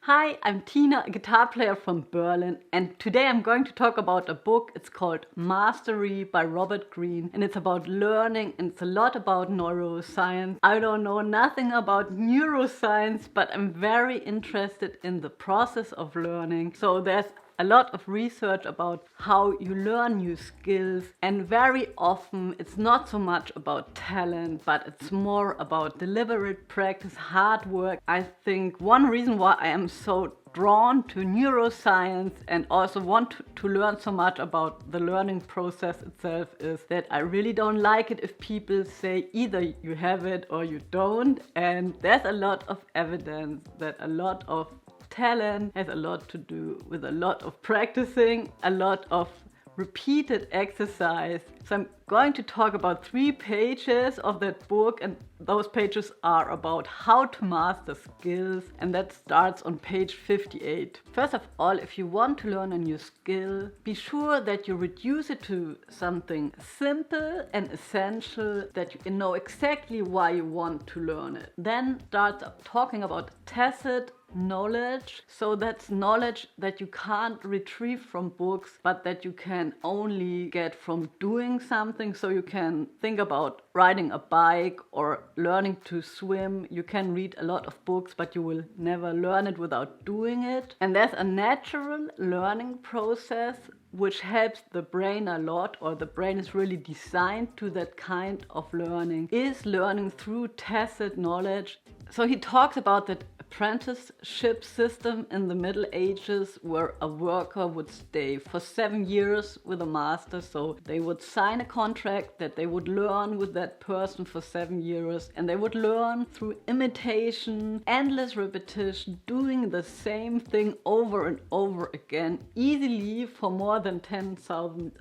Hi, I'm Tina, a guitar player from Berlin, and today I'm going to talk about a book. It's called Mastery by Robert Greene, and it's about learning, and it's a lot about neuroscience. I don't know nothing about neuroscience, but I'm very interested in the process of learning. So there's a lot of research about how you learn new skills, and very often it's not so much about talent, but it's more about deliberate practice, hard work. I think one reason why I am so drawn to neuroscience and also want to learn so much about the learning process itself is that I really don't like it if people say either you have it or you don't, and there's a lot of evidence that a lot of talent has a lot to do with a lot of practicing, a lot of repeated exercise. So I'm going to talk about 3 pages of that book, and those pages are about how to master skills, and that starts on page 58. First of all, if you want to learn a new skill, be sure that you reduce it to something simple and essential, that you know exactly why you want to learn it. Then start talking about tacit knowledge. So that's knowledge that you can't retrieve from books, but that you can only get from doing something. So you can think about riding a bike or learning to swim. You can read a lot of books, but you will never learn it without doing it. And there's a natural learning process which helps the brain a lot, or the brain is really designed to that kind of learning, is learning through tacit knowledge. So he talks about that apprenticeship system in the Middle Ages where a worker would stay for 7 years with a master. So they would sign a contract that they would learn with that person for 7 years, and they would learn through imitation, endless repetition, doing the same thing over and over again, easily for more than 10,000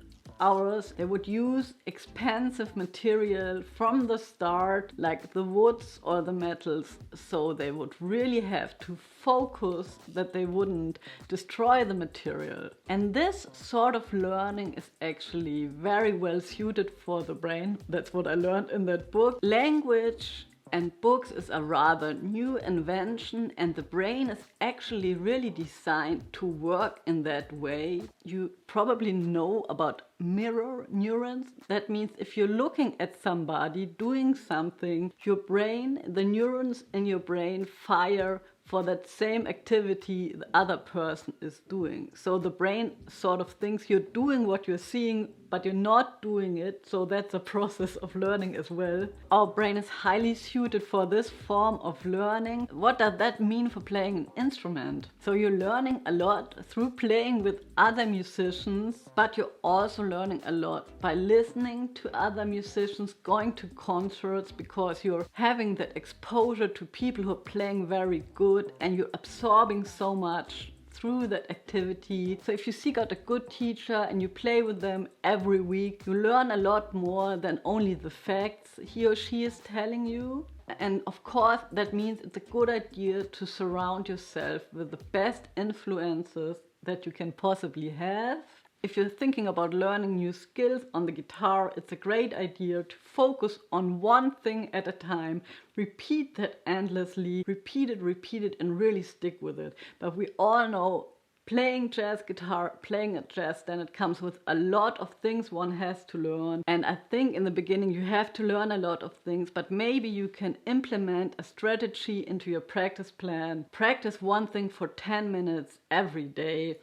hours. They would use expensive material from the start, like the woods or the metals, so they would really have to focus that they wouldn't destroy the material. And this sort of learning is actually very well suited for the brain. That's what I learned in that book. Language and books is a rather new invention, and the brain is actually really designed to work in that way. You probably know about mirror neurons. That means if you're looking at somebody doing something, your brain, the neurons in your brain fire for that same activity the other person is doing. So the brain sort of thinks you're doing what you're seeing, but you're not doing it. So that's a process of learning as well. Our brain is highly suited for this form of learning. What does that mean for playing an instrument? So you're learning a lot through playing with other musicians, but you're also learning a lot by listening to other musicians, going to concerts, because you're having that exposure to people who are playing very good, and you're absorbing so much through that activity. So if you seek out a good teacher and you play with them every week, you learn a lot more than only the facts he or she is telling you. And of course, that means it's a good idea to surround yourself with the best influences that you can possibly have. If you're thinking about learning new skills on the guitar, it's a great idea to focus on one thing at a time. Repeat that endlessly, repeat it, and really stick with it. But we all know playing jazz guitar, playing a jazz standard comes with a lot of things one has to learn. And I think in the beginning you have to learn a lot of things, but maybe you can implement a strategy into your practice plan. Practice one thing for 10 minutes every day,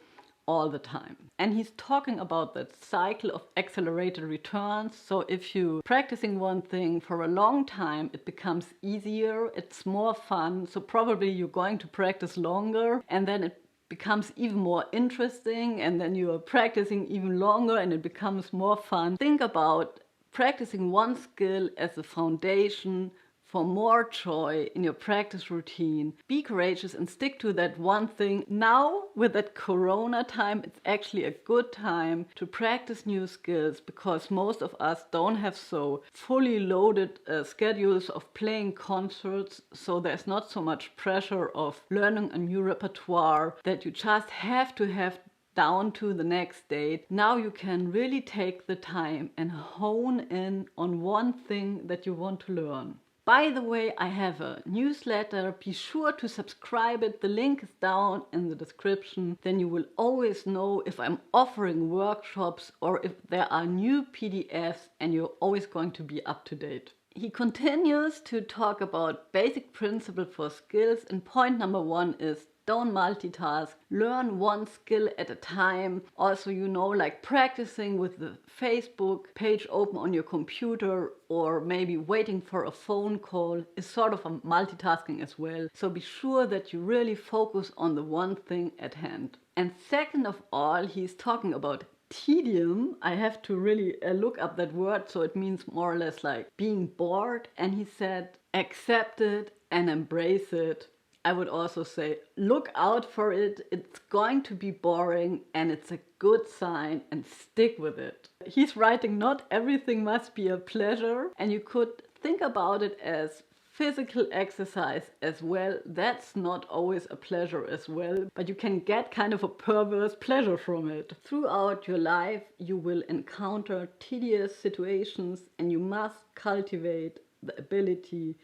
all the time. And he's talking about that cycle of accelerated returns. So if you're practicing one thing for a long time, it becomes easier, it's more fun. So probably you're going to practice longer, and then it becomes even more interesting, and then you are practicing even longer and it becomes more fun. Think about practicing one skill as a foundation for more joy in your practice routine. Be courageous and stick to that one thing. Now, with that Corona time, it's actually a good time to practice new skills, because most of us don't have so fully loaded schedules of playing concerts, so there's not so much pressure of learning a new repertoire that you just have to have down to the next date. Now you can really take the time and hone in on one thing that you want to learn. By the way, I have a newsletter. Be sure to subscribe it. The link is down in the description. Then you will always know if I'm offering workshops or if there are new PDFs, and you're always going to be up to date. He continues to talk about basic principles for skills, and point number 1 is don't multitask, learn one skill at a time. Also, like practicing with the Facebook page open on your computer, or maybe waiting for a phone call is sort of a multitasking as well. So be sure that you really focus on the one thing at hand. And second of all, he's talking about tedium. I have to really look up that word, so it means more or less like being bored. And he said, accept it and embrace it. I would also say, look out for it. It's going to be boring and it's a good sign, and stick with it. He's writing, not everything must be a pleasure, and you could think about it as physical exercise as well. That's not always a pleasure as well, but you can get kind of a perverse pleasure from it. Throughout your life, you will encounter tedious situations, and you must cultivate the ability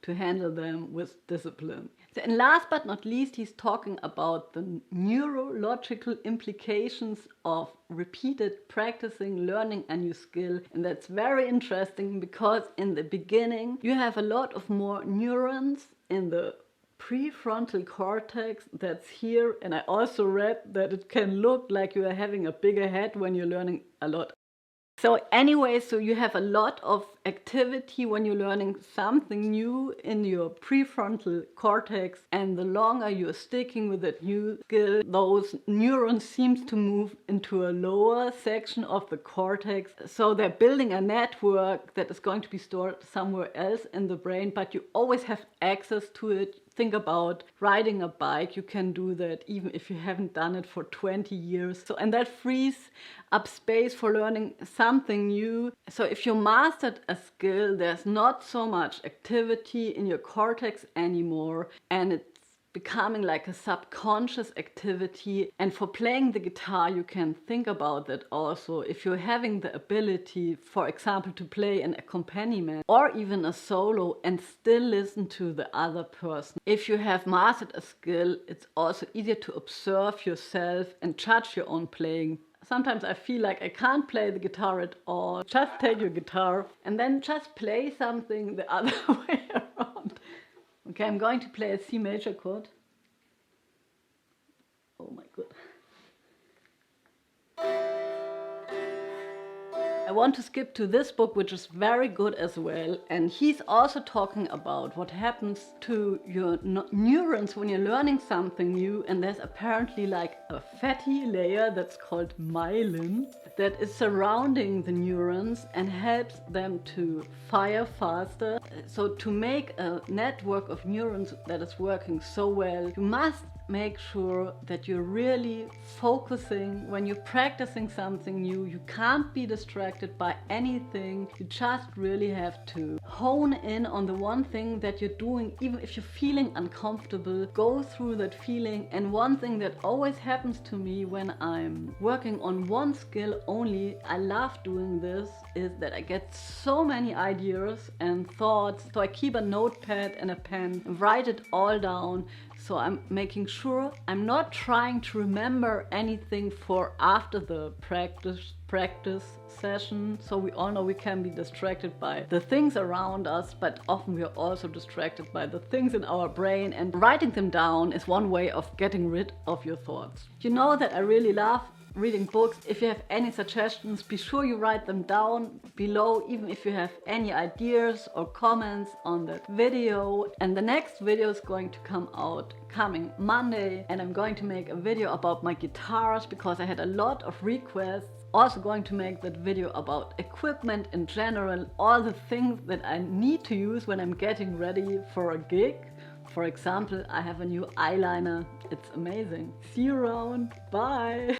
to handle them with discipline. And last but not least, he's talking about the neurological implications of repeated practicing, learning a new skill. And that's very interesting, because in the beginning, you have a lot of more neurons in the prefrontal cortex that's here. And I also read that it can look like you are having a bigger head when you're learning a lot. So anyway, so you have a lot of activity when you're learning something new in your prefrontal cortex, and the longer you're sticking with that new skill, those neurons seem to move into a lower section of the cortex. So they're building a network that is going to be stored somewhere else in the brain, but you always have access to it. Think about riding a bike. You can do that even if you haven't done it for 20 years. So, and that frees up space for learning something new. So if you mastered a skill, there's not so much activity in your cortex anymore, and it's becoming like a subconscious activity. And for playing the guitar, you can think about that also. If you're having the ability, for example, to play an accompaniment or even a solo and still listen to the other person. If you have mastered a skill, it's also easier to observe yourself and judge your own playing. Sometimes I feel like I can't play the guitar at all. Just take your guitar and then just play something the other way around. Okay, I'm going to play a C major chord. Oh my god. I want to skip to this book, which is very good as well. And he's also talking about what happens to your neurons when you're learning something new. And there's apparently like a fatty layer that's called myelin that is surrounding the neurons and helps them to fire faster. So to make a network of neurons that is working so well, you must make sure that you're really focusing when you're practicing something new. You can't be distracted by anything. You just really have to hone in on the one thing that you're doing. Even if you're feeling uncomfortable, go through that feeling. And one thing that always happens to me when I'm working on one skill only, I love doing this, is that I get so many ideas and thoughts. So I keep a notepad and a pen, write it all down. So I'm making sure I'm not trying to remember anything for after the practice session. So we all know we can be distracted by the things around us, but often we are also distracted by the things in our brain, and writing them down is one way of getting rid of your thoughts. You know that I really love reading books. If you have any suggestions, be sure you write them down below, even if you have any ideas or comments on that video. And the next video is going to come out coming Monday, and I'm going to make a video about my guitars because I had a lot of requests. Also going to make that video about equipment in general, all the things that I need to use when I'm getting ready for a gig. For example, I have a new eyeliner. It's amazing. See you around. Bye.